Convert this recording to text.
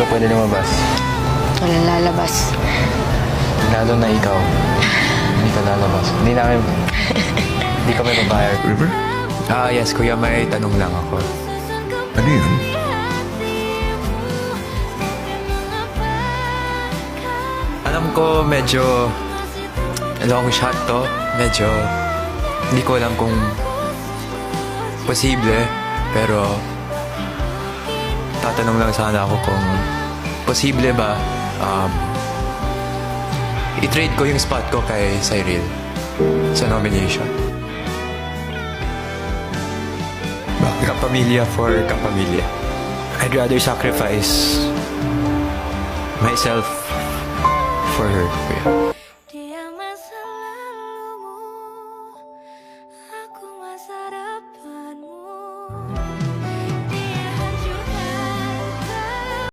ka pwede lumabas. Walang lalabas. Lalo na ikaw. Hindi ka lalabas. Hindi kami papayag. River? Yes, kuya, may tanong lang ako. Ano yun? Alam ko medyo long shot to. Medyo hindi ko alam kung posible. Pero tatanong lang sana ako kung posible ba i-trade ko yung spot ko kay Cyril sa nomination. Bakit? Kapamilya for kapamilya. I'd rather sacrifice myself for her, kuya.